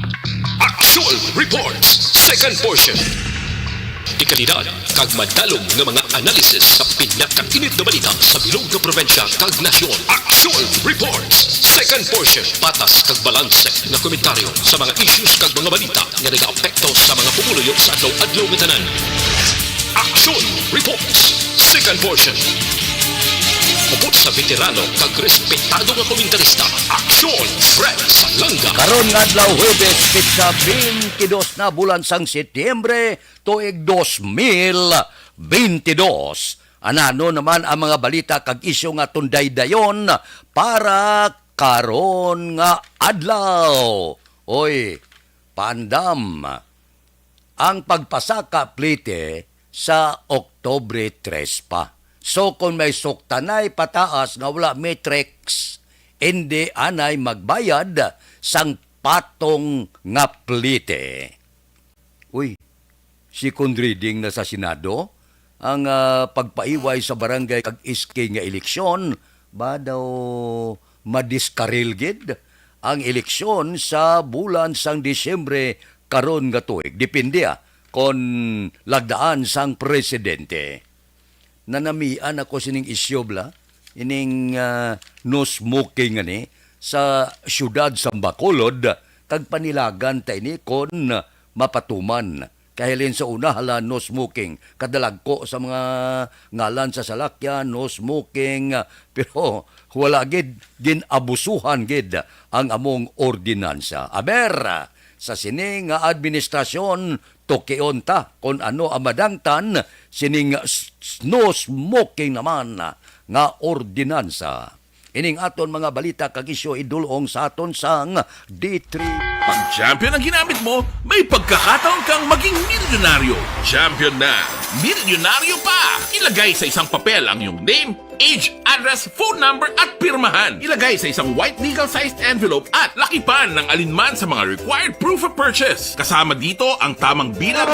Actual Reports, second portion. Ikalidad, kag madalong ng mga analysis sa pinakainit na balita sa bilog na probinsya kag nasyon. Actual Reports, second portion. Patas kag balanse na komentaryo sa mga issues kag mga balita nga nag-aapekto sa mga pumuluyo sa adlaw-adlaw nga tanan. Actual Reports, second portion. Upot sa veterano kag respetado nga komentarista, Aksyon Fred Salanga. Karon nga adlaw Huwebes, pitsa 22 na bulan sang Setyembre tuig 2022. Anano naman ang mga balita kag isyu nga tunday-dayon para karon nga adlaw. Oy, pandam ang pagpasaka plite sa Oktobre 3 pa. So kung may suktanay pataas nga wala matrix, hindi anay magbayad sang patong nga plite. Uy, second reading na sa Senado, ang pagpaiway sa barangay kag iski nga eleksyon, ba daw madiskaril gid ang eleksyon sa bulan sang Disyembre karon nga tuig. Depende kon lagdaan sang presidente. Nanamian ako sining isyobla, ining no smoking ani sa syudad sa Bacolod, kag panilagan ta ini kon mapatuman. Kahilin sa una hala no smoking, kadalagko sa mga ngalan sa salakyan, no smoking, pero wala gid ginabusuhan gid ang among ordinansa. Aber, sa sining administrasyon, tokeon ta kung ano ang madangtan sining no smoking naman nga ordinansa. Ining aton mga balita kag isyu idulong sa aton sang D3. Pag champion ang ginamit mo, may pagkakataon kang maging milyonaryo. Champion na, milyonaryo pa! Ilagay sa isang papel ang iyong name, age, address, phone number at pirmahan. Ilagay sa isang white legal-sized envelope at lakipan ng alinman sa mga required proof of purchase. Kasama dito ang tamang bilang.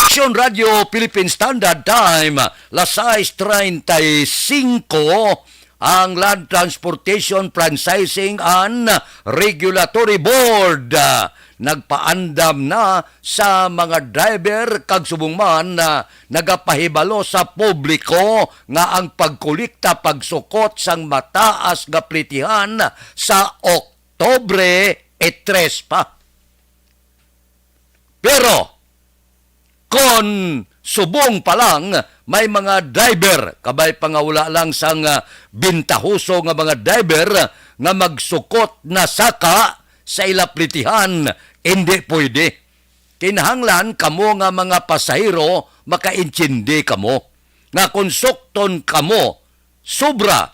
Action Radio Philippine Standard Time, las 6:35, ang Land Transportation Franchising and Regulatory Board nagpaandam na sa mga driver kag subongman na nagapahibalo sa publiko nga ang pagkolekta pagsukot sang mataas nga plitihan sa Oktobre 3 pa. Pero kon subong pa lang, may mga driver, kabay pangawala lang sang bintahuso nga mga driver nga magsukot na saka sa ilaplitihan, hindi pwede. Kinahanglan kamo nga mga pasahero makaintindi kamo. Nga konsukton kamo, sobra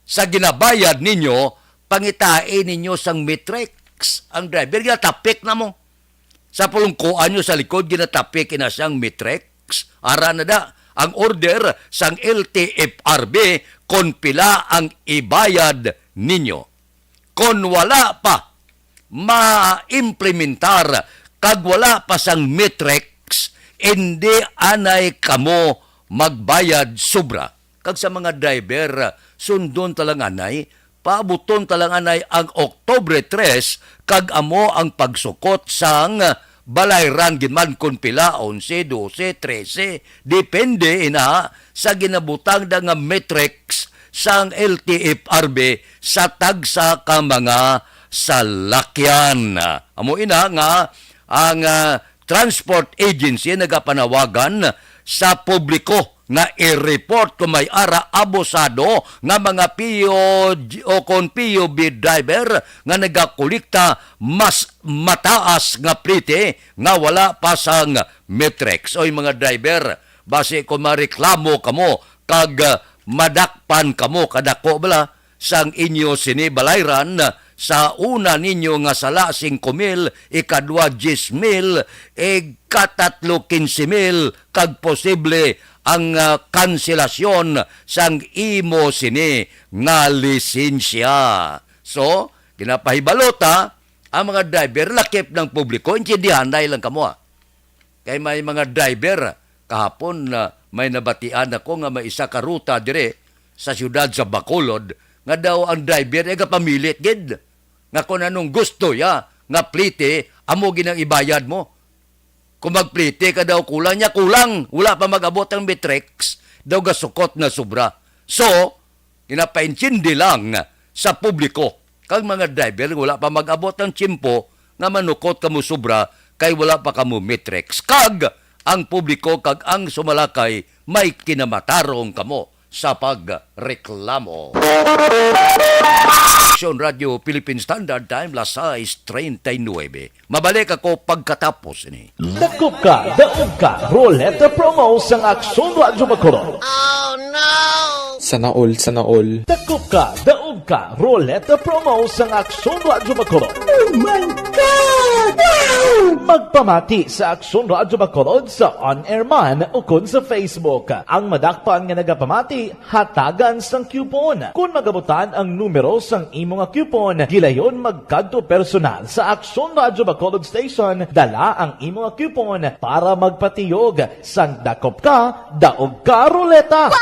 sa ginabayad ninyo, pangitain ninyo sang matrix. Ang driver, ginatapik na mo. Sa pulungkuan nyo sa likod, ginatapik na siyang matrix. Ara na da, ang order sang LTFRB kon pila ang ibayad ninyo. Kon wala pa ma-implementar kag wala pa sang matrix, hindi anay kamo magbayad sobra. Kag sa mga driver, sundon talang anay, paabuton talang anay ang Oktobre 3 kag amo ang pagsukot sang balayran ginman kon pila 11, 12, 13 depende ina sa ginabutang da nga matrix sang LTFRB sa tagsa ka mga salakyan. Amo ina nga ang transport agency nagapanawagan sa publiko nga i-report kung may ara abusado nga mga PO o kon POB driver nga nagakolekta mas mataas nga plite nga wala pa sang matrix. Oy mga driver, base kung mareklamo kamo kag madakpan kamo kadako bala sang inyo sinibalayran, sa una ninyo nga sala 5,000, ikadwa 10,000, ikatatlo 15,000, kag posible ang kanselasyon sang imo sini nga lisensya. So, ginapahibalota ang mga driver, lakip ng publiko, intindihan dahil lang kamo. Kay may mga driver, kahapon may nabatian ako nga may isa ka ruta dire sa siyudad sa Bacolod, nga daw ang driver ay kapamilit gid. nga kung anong gusto ya, nga plite, amo ginang ibayad mo. Kung magplite ka daw kulang niya, kulang. Wala pa mag-abot ang Metrex, daw gasukot na sobra. So, ginapaintindi lang sa publiko. Kag mga driver, wala pa mag-abot ang tsimpo nga manukot kamo sobra kay wala pa kamo Metrex. Kag ang publiko kag ang sumalakay may kinamatarong kamo sa pagreklamo. Action Radio Philippine Standard Time, las 6:39. Mabalik ako pagkatapos ni. Dakop ka, daog ka, Roleta Promo sang Aksyon Radyo Bacolod. Sana all. Dakop ka, daog ka, Roleta Promo sang Aksyon Radyo Bacolod. Oh my God! Wow! Magpamati sa Aksyon Radyo Bacolod sa on-air man o kun sa Facebook. Ang madakpan nga nagapamati, hatagan sang coupon. Kung magabutan ang numero sang imo nga coupon, gilayon magkadto personal sa Aksyon Radyo Bacolod Station, dala ang imo nga coupon para magpatiyog sang dakop ka, daog ka, Roleta.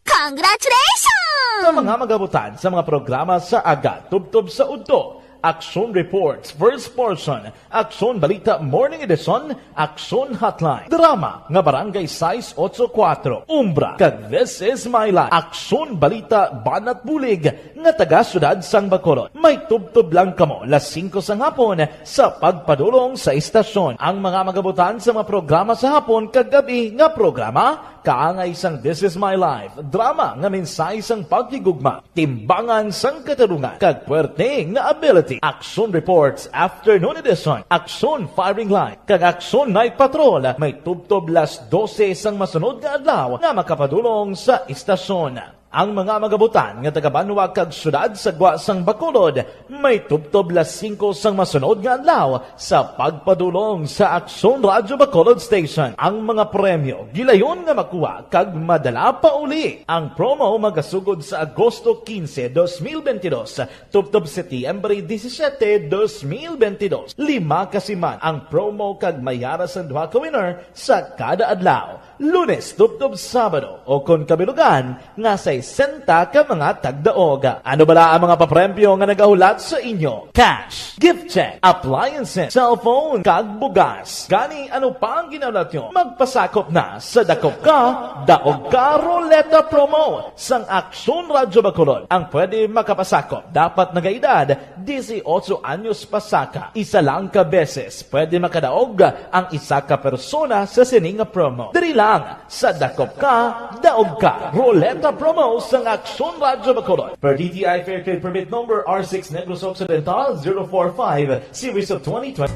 Congratulations! Sa mga magabutan sa mga programa sa Aga, Tubtob sa Udto, Aksyon Reports, First Portion, Aksyon Balita Morning Edition, Aksyon Hotline, Drama, nga Barangay 684, Umbra, kag This Is My Life, Aksyon Balita Banat Bulig, nga taga-syudad sang Bacolod. May tubtob lang kamo, las 5 sang hapon, sa pagpadulong sa istasyon. Ang mga magabutan sa mga programa sa hapon, kag gabi nga programa, kaangay sang This Is My Life, drama nga mensahe sang pagtigugma, timbangan sang katarungan, kag puwerte nga ability. Aksyon Reports Afternoon Edition, Aksyon Firing Line, kag Aksyon Night Patrol, may tubtob las 12 sang masunod nga adlaw nga makapadulong sa istasyon. Ang mga magabutan nga taga-Banwa kag syudad sa Guasang Bacolod, may tubtob las 5 sang masunod nga adlaw sa pagpadulong sa Aksyon Radyo Bacolod Station. Ang mga premyo gilayon nga makuha kag madala pa uli. Ang promo magasugod sa Agosto 15, 2022, tubtob Setyembre 17, 2022. 5 kasiman ang promo kag mayara sa duha ka winner sa kada adlaw. Lunes, tubtob Sabado, o kung kabilugan, nga sa 60 ka mga tagdaog. Ano bala ang mga papremyo nga nagahulat sa inyo? Cash, gift check, appliances, cellphone, kag bugas. Gani, ano pa ang ginaulat nyo? Magpasakop na sa Dakop Ka, Daog Ka Roleta Promo sang Aksyon Radyo Bacolod. Ang pwede makapasakop, dapat nagaedad 18 anyos pasaka. Isa lang ka beses pwede makadaog ang isa ka persona sa sining promo. Diri lang sa Dakop Ka, Daog Ka Roleta Promo sang Aksyon Radyo Bacolod. Per DTI Fair Trade Permit Number R6 Negros Occidental 045 Series of 2020.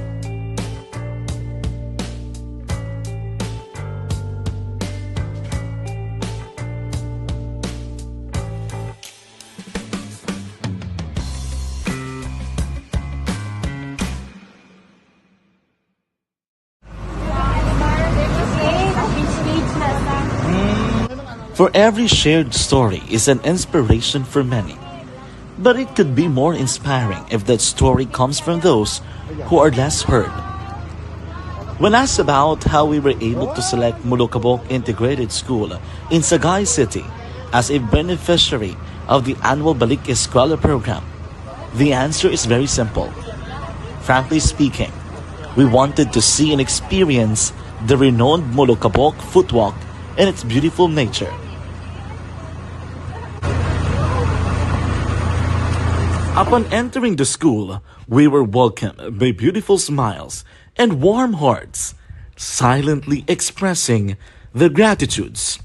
For every shared story is an inspiration for many. But it could be more inspiring if that story comes from those who are less heard. When asked about how we were able to select Mulukabok Integrated School in Sagay City as a beneficiary of the annual Balik Eskwela program, the answer is very simple. Frankly speaking, we wanted to see and experience the renowned Mulukabok footwalk and its beautiful nature. Upon entering the school, we were welcomed by beautiful smiles and warm hearts, silently expressing their gratitudes.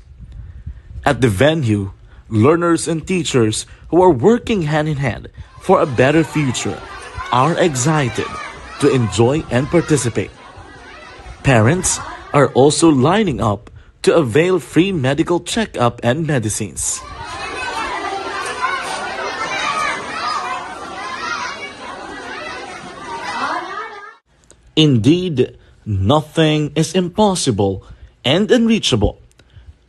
At the venue, learners and teachers who are working hand in hand for a better future are excited to enjoy and participate. Parents are also lining up to avail free medical checkup and medicines. Indeed, nothing is impossible and unreachable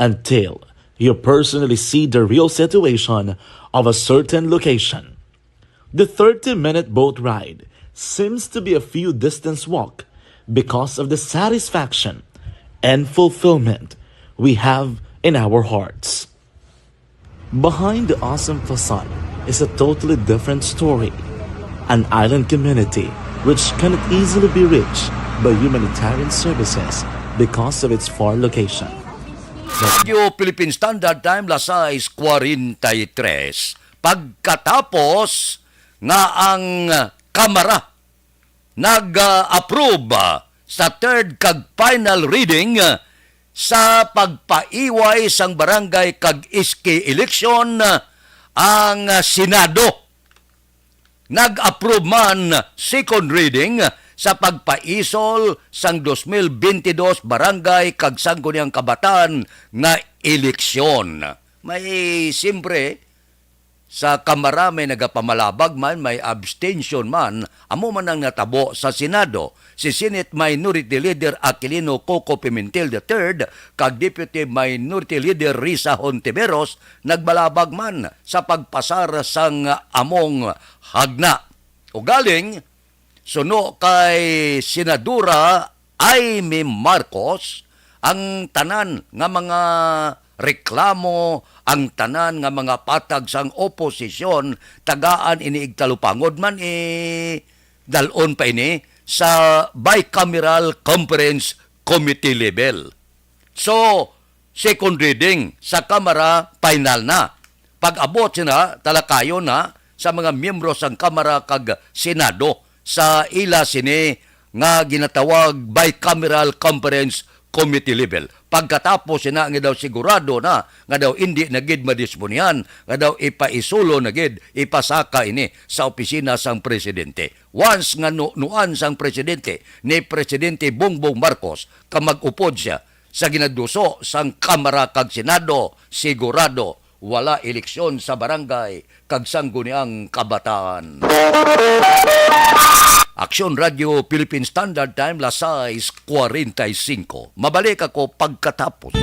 until you personally see the real situation of a certain location. The 30-minute boat ride seems to be a few distance walk because of the satisfaction and fulfillment we have in our hearts. Behind the awesome facade is a totally different story. an island community which cannot easily be reached by humanitarian services because of its far location. Radio Philippine Standard Time, las 6:43. Pagkatapos nga ang Kamara nag-approve sa third kag final reading sa pagpaiway sang barangay kag iski election, ang Senado nag-approve man second reading sa pagpaisol sang 2022 barangay kag sangguniang kabataan nga eleksyon. May siyempre sa Kamara may nagapamalabag man, may abstention man, amo man ang natabo sa Senado. Si Senate Minority Leader Aquilino Coco Pimentel III kag Deputy Minority Leader Risa Hontiveros nagbalabag man sa pagpasar sang among hagna. O galing, suno kay Senadora Aimee Marcos, ang tanan nga mga reklamo, ang tanan nga mga patag sang oposisyon, tagaan iniig talupangod man dalon pa ini sa bicameral conference committee level. So, second reading sa Kamara, final na. Pag-abot sina, talakayo na sa mga miyembro sang Kamara kag Senado sa ila sini nga ginatawag bicameral conference committee level. Pagkatapos sina nga daw sigurado na nga daw hindi nagid madisponihan, nga daw ipaisulo nagid, ipasaka ini sa opisina sang presidente. Once nga nuan sang presidente ni Presidente Bongbong Marcos kamag-upod siya sa ginaduso sang Kamara kag Senado, sigurado wala eleksyon sa barangay kag sangguniang kabataan. Aksyon Radio Philippine Standard Time, las 6:45. Mabalik ako pagkatapos.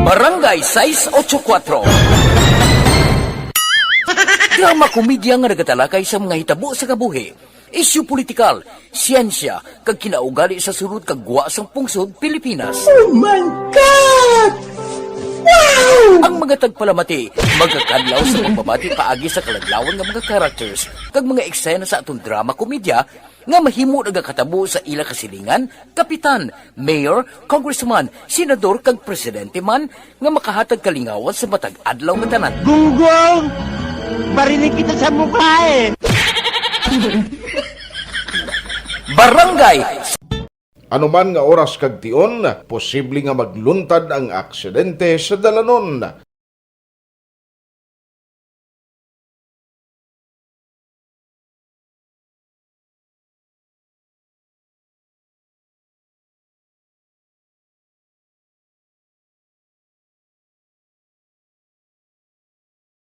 Barangay 684. Drama komedya nga nagatalakay sa mga hitabo sa kabuhi. Isyu politikal, siyensya, kag kinaugali sa surut kag guwa sang pungsod Pilipinas. Oh my God! Wow! Ang mga tagpalamati, magkakadlaw sa pagbabati paagi sa kalaglawan ng mga characters kag mga eksena sa atong drama komedya nga mahimo nagakatabo sa ila kasilingan, kapitan, mayor, congressman, senador kag presidente man nga makahatag kalingawan sa matag adlaw nga tanan. Gunggong! Barinig kita sa mukha eh! Barangay Anuman nga oras kag tion, posible nga magluntad ang aksidente sa dalanon.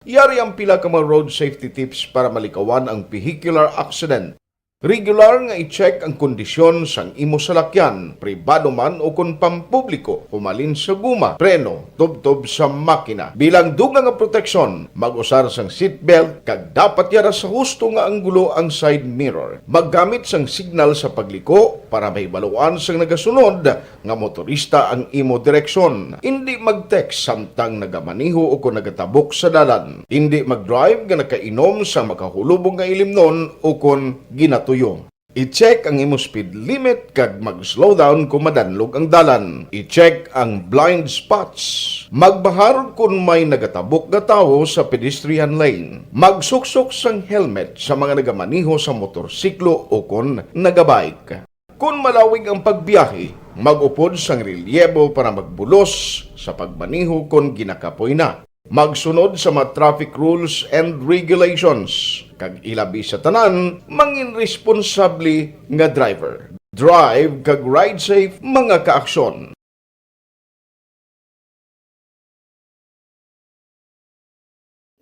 Yari ang pila ka mga road safety tips para malikawan ang vehicular accident. Regular nga i-check ang kondisyon sang imo salakyan, pribado man o kun pampubliko, humalin sa guma, preno, tubtob sa makina. Bilang dugang nga proteksyon, mag-usar sang seatbelt, kag dapat yara sa husto nga anggulo ang side mirror. Maggamit sang signal sa pagliko para mahibaluan sang nagasunod nga motorista ang imo direksyon. Hindi mag-text samtang nagamaniho o kung nagatabok sa dalan. Hindi mag-drive nga nakainom sa makahulubong nga ilimnon o kung ginatuyo. I-check ang imo speed limit kag mag-slow down kung madanlog ang dalan. I-check ang blind spots. Magbahar kung may nagatabok na tao sa pedestrian lane. Magsuksok sang helmet sa mga nagamaniho sa motorsiklo o kung nagabike. Kung malawig ang pagbiyahe, mag-upod sang relyebo para magbulos sa pagmaniho kung ginakapoy na. Magsunod sa mga traffic rules and regulations. Kag ilabi sa tanan, mangin responsable nga driver. Drive kag ride safe mga kaaksyon.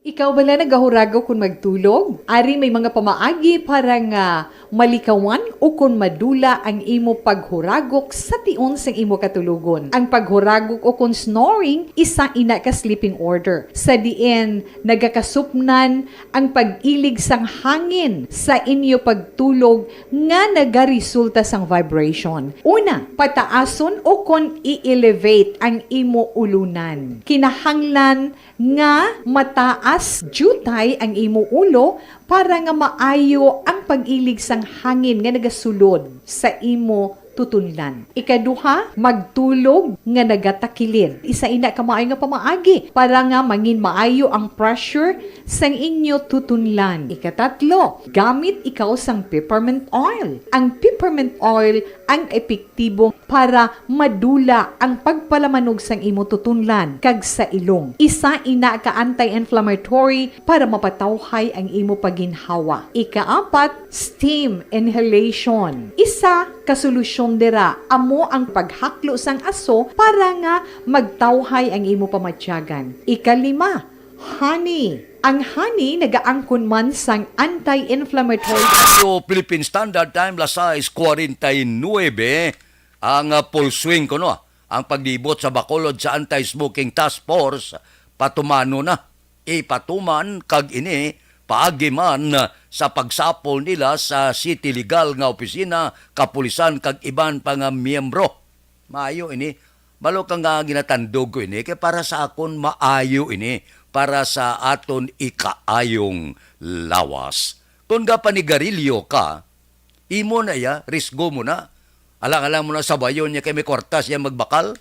Ikaw bala nagahuragaw kung magtulog? Ari may mga pamaagi para nga malikawan o kung madula ang imo paghuragok sa tion sang imo katulugon. Ang paghuragok o kung snoring, isa ina ka sleeping order. Sa diin, nagakasupnan ang pag-ilig sang hangin sa inyo pagtulog nga nagaresulta sang vibration. Una, pataason o kung i-elevate ang imo ulunan. Kinahanglan nga mataas Plus, jutay ang imo ulo para nga maayo ang pag-ilig sang hangin nga nagasulod sa imo tutunlan. Ikaduha, magtulog nga nagatakilid. Isa ina ka maayo nga pamaagi para nga mangin maayo ang pressure sang inyo tutunlan. Ikatatlo, gamit ikaw sang peppermint oil. Ang peppermint oil ang epektibo para madula ang pagpalamanog sang imo tutunlan kag sa ilong. Isa ina ka anti-inflammatory para mapatawhay ang imo paginhawa. Ikaapat, steam inhalation. Isa ka solusyon dira amo ang paghaklo sang aso para nga magtawhay ang imo pamatyagan. Ikalima, honey. Ang honey nagaangkon man sang anti-inflammatory. So, Philippine Standard Time, las 6:49, ang full swing ko, no? Ang paglibot sa Bacolod sa Anti-Smoking Task Force, patumano na. Ipatuman, kag ini, paagi man sa pagsapol nila sa City Legal nga opisina, kapulisan, kag iban pa nga miyembro. Maayo ini. Balo ka nga ginatandog ko ini, kaya para sa akon maayo ini, para sa aton ikaayong lawas. Kung ka panigarilyo ka, imo na ya, risgo mo na. Alang-alang mo na sa bayon niya kay may kwartas siya magbakal.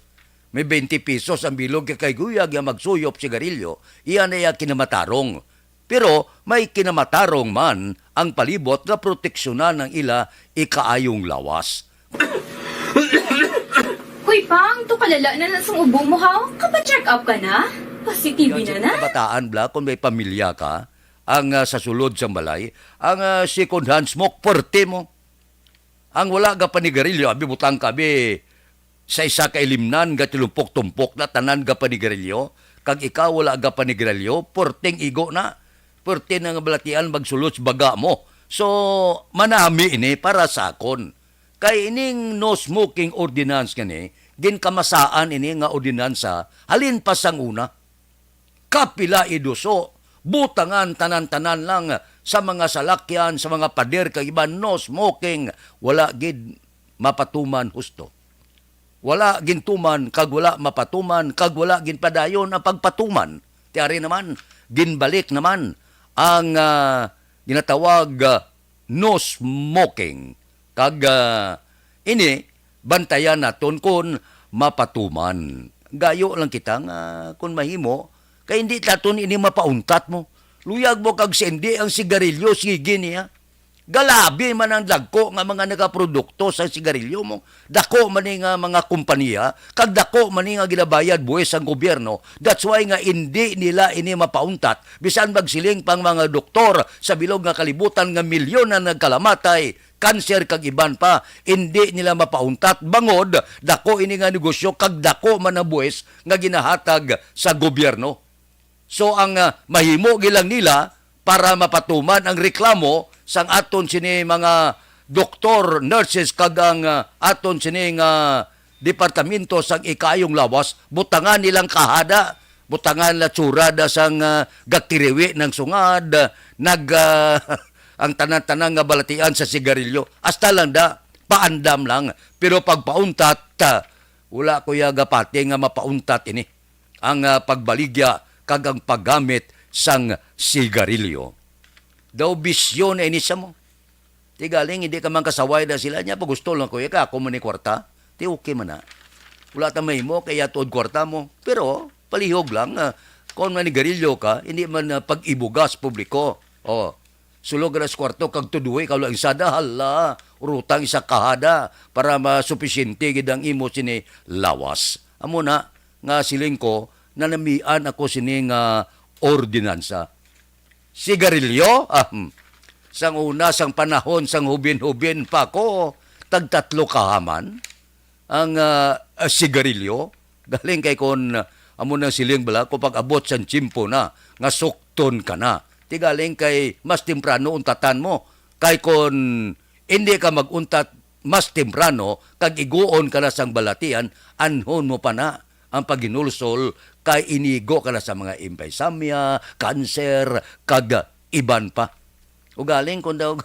May 20 pesos ang bilog kay guyag ya magsuyop sigarilyo. Iyan na ya kinamatarong. Pero may kinamatarong man ang palibot na proteksyonan ng ila ikaayong lawas. Hoy, Pang, to kalala na sa ubo mo, ha? Kapa-check up ka na? Positive na na? Kabataan, bla, kung may pamilya ka, ang sa sulod sa balay, ang second hand smoke, porte mo. Ang wala ka panigarilyo, abi butang kabi, sa isa ka ilimnan, ga tilumpok-tumpok na, tanan ka panigarilyo, kag ikaw wala ka panigarilyo, porteng igo na, porte na nga balatian, magsulod sa baga mo. So, manami ini para sa akon. Kay ining no smoking ordinance kani, ginkamasaan ini nga ordinansa, halin pa sang una. Kapila iduso, butangan tanan-tanan lang sa mga salakyan, sa mga pader, kag iba no smoking, wala gid mapatuman husto. Wala gintuman, kag wala mapatuman, kag wala ginpadayon ang pagpatuman. Tiari naman, ginbalik naman ang ginatawag no smoking. Kag ini, bantayan naton kung mapatuman. Gayo lang kita nga kung mahimo, kaya hindi taton ini mapauntat mo. Luyag mo kag sendi ang sigarilyo, sige niya. Galabi man ang dagko nga mga nagaprodukto sa sigarilyo mo. Dako man nga mga kumpanya, kag dako man nga ginabayad buwes ang gobyerno. That's why nga hindi nila ini mapauntat. Bisan magsiling pang mga doktor sa bilog nga kalibutan nga milyon na nagkalamatay, kanser kag iban pa, hindi nila mapauntat. Bangod, dako ini nga negosyo, kag dako man ang buwes nga ginahatag sa gobyerno. So ang mahimo gilang nila para mapatuman ang reklamo sang aton sini mga doktor, nurses, kag ang aton sini nga departamento sang ikayong lawas, butangan nilang kahada, butangan la tsurada sang gakiriwi ng sungad, ang tanan-tanan nga balatian sa sigarilyo. Hasta lang da, paandam lang. Pero pagpauntat, wala ko gapati nga mapauntat ini. Ang pagbaligya kag ang paggamit sang sigarilyo. Daw bisyo na inisa mo. Ti galing, hindi ka man kasaway na sila niya. Pag gusto lang ko, ako man ni kwarta. Ti okay man na. Wala tamay mo, kaya tuod kwarta mo. Pero, palihog lang. Kung manigarilyo ka, hindi man pag-ibugas publiko. O, sulog na sa kwarto, kag tuduwi, kalau ang sada, hala, urutang isa kahada, para masupisyente gidang imo sini lawas. Amo na, nga siling ko, nanamian ako sini nga ordinansa. Sigarilyo? Sang una, sang panahon, sang hubin-hubin pa ko, tagtatlo kahaman ang sigarilyo. Galing kay kon amo nang siling bala, ko pag abot sang tsimpo na, nga sukton ka na. Ti galing kay mas temprano untatan mo. Kay kon hindi ka maguntat mas temprano, kag iguon ka na sang balatian, anhon mo pa na ang paginulsol, kay inigo ka na sa mga emphysema, cancer, kag iban pa. O galing kung daw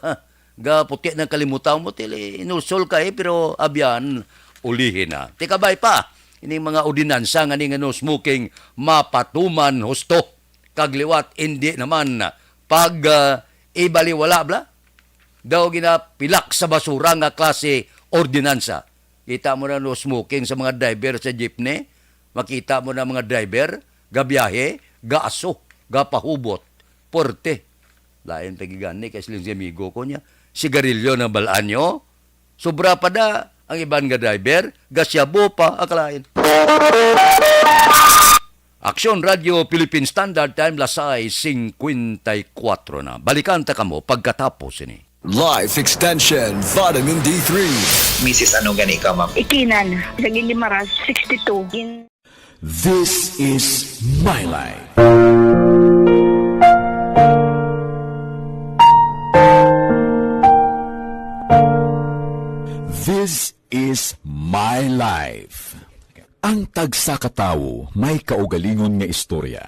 ga puti ng kalimutan mo, tili inulsol ka pero abyan, ulihin na. Tikabay pa, ining mga ordinansa nga ni no smoking mapatuman husto. kagliwat hindi naman pag ibaliwala bla daw ginapilak sa basura nga klase ordinansa. Kita mo na no smoking sa mga driver sa jeepney, makita mo na mga driver gabiyahe, gaaso, gapahubot, porte. Lain tagigani kay siling si amigo ko niya. Sigarilyo na balaan nyo. Sobra pa da ang iban nga driver, gasyabo pa akalain. Aksyon Radio Philippine Standard Time lasay 54 na. Balikan ta kamo pagkatapos ini. Life Extension Vitamin D3. Mrs. Ano gani ka, ma'am? Ikinan, sa Gilimaras, 62. This is my life. This is my life. Ang tagsa katawo may kaugalingon nga istorya.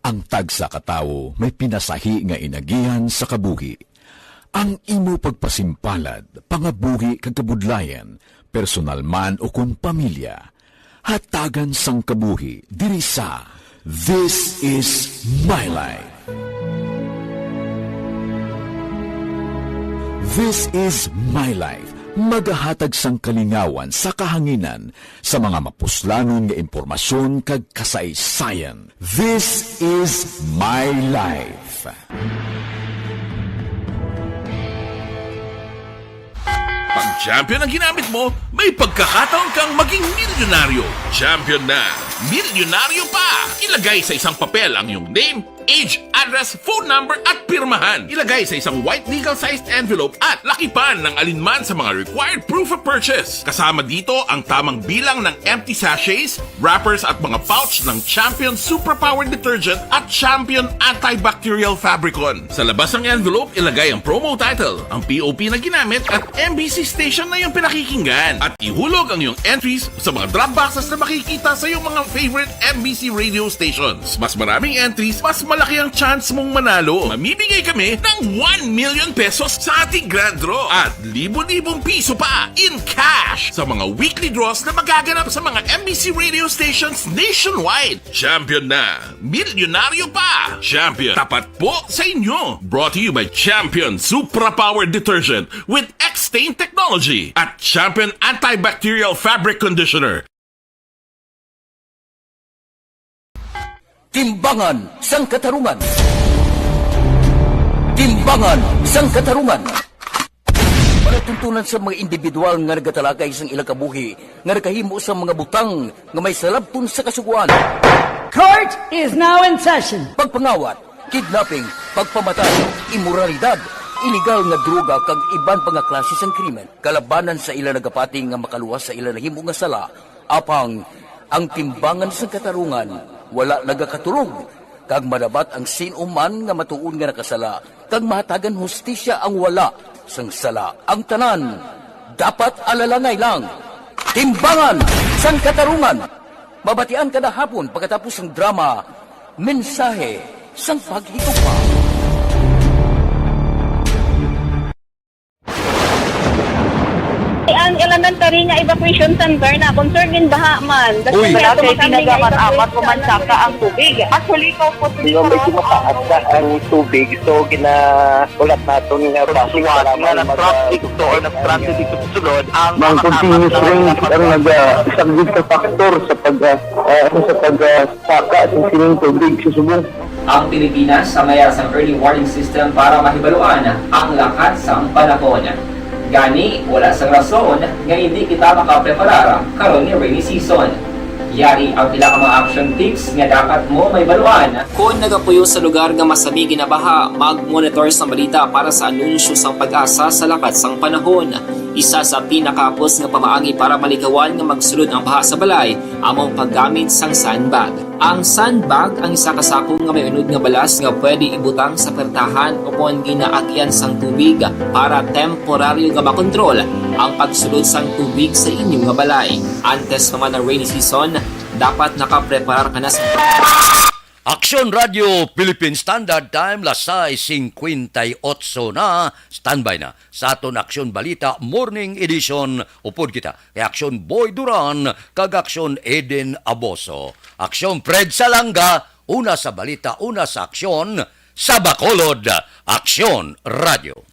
Ang tagsa katawo may pinasahi nga inagihan sa kabuhi. Ang imo pagpasimpalad, pangabuhi kag kabudlayan, personal man o kung pamilya, hatagan sang kabuhi diri sa This is my life. This is my life. Magahatag sang kalingawan sa kahanginan sa mga mapuslanon nga impormasyon kag kasaysayan. This is my life. Pag champion ang ginamit mo, may pagkakataon kang maging milyonaryo. Champion na, milyonaryo pa! Ilagay sa isang papel ang iyong name, age, address, phone number at pirmahan. Ilagay sa isang white legal-sized envelope at lakipan ng alinman sa mga required proof of purchase. Kasama dito ang tamang bilang ng empty sachets, wrappers at mga pouch ng Champion Superpower Detergent at Champion Antibacterial Fabricon. Sa labas ng envelope, ilagay ang promo title, ang POP na ginamit at MBC station na yung pinakikinggan. At ihulog ang iyong entries sa mga drop boxes na makikita sa iyong mga favorite MBC radio stations. Mas maraming entries, mas malaki ang chance mong manalo. Mamimigay kami ng 1 million pesos sa ating grand draw at libo-libong piso pa in cash sa mga weekly draws na magaganap sa mga MBC radio stations nationwide. Champion na, milyonaryo pa. Champion, tapat po sa inyo. Brought to you by Champion Superpower Detergent with X-Stain Technology at Champion Antibacterial Fabric Conditioner. Timbangan sang katarungan. Timbangan sang katarungan. Panatuntunan sa mga individual nga nagatalakay sang ilang kabuhi nga nakahimo sa mga butang nga may salabton sa kasuguan. Court is now in session. Pagpangawat, kidnapping, pagpamatay, imoralidad, iligal nga droga kag iban pa nga klase sang krimen. Kalabanan sa ila nagapating nga makaluwas sa ila nahimo nga sala, apang ang timbangan sang katarungan wala nagakatulog, kag madabat ang sinuman nga matuon nga nakasala, kag mahatagan hustisya ang wala sang sala. Ang tanan, dapat alalangay lang. Timbangan sang katarungan. Mabatian kada hapon pagkatapos ng drama, mensahe sang paghigugma. Ang elementary nga evacuation center na concern din baha man. Uy, kasi pinagamat-amat pumansaka ang tubig. Actually, ko po Medyo mataas na ang tubig. So, ginaulat natin nga pasiwag nga nag-traffic to or nag-traffic dito sa sulod. Ang continuous range ang nag-isaglit ka factor sa pagsaka at sining tubig sa subong. Ang Pilipinas sa mayas ang early warning system para mahibaluan ang lakas ng panahon. Gani, wala sang rason nga hindi kita makapreparar karon ni rainy season. Yari ang pila ka mga action tips nga dapat mo may baluan. Kung nagapuyo sa lugar nga masabi ginabaha, mag-monitor sa balita para sa anunsyo sang pag-asa sa lakat sang panahon. Isa sa pinakapos nga pamaagi para malikawan nga magsulod ang baha sa balay, among paggamit sang sandbag. Ang sandbag ang isa kasakong nga may unod nga balas nga pwede ibutang sa pertahan upon ginaagyan sang tubig para temporaryo nga makontrol ang pagsulod sang tubig sa inyong nga balay. Antes naman ng rainy season, dapat nakapreparar ka na sa... Aksyon Radio Philippine Standard Time lasay 58 na standby na sa aton Aksyon Balita Morning Edition upod kita kay Aksyon Boy Duran kag Aksyon Eden Aboso. Aksyon Fred Salanga una sa balita, una sa aksyon, sa Bacolod, Aksyon Radio.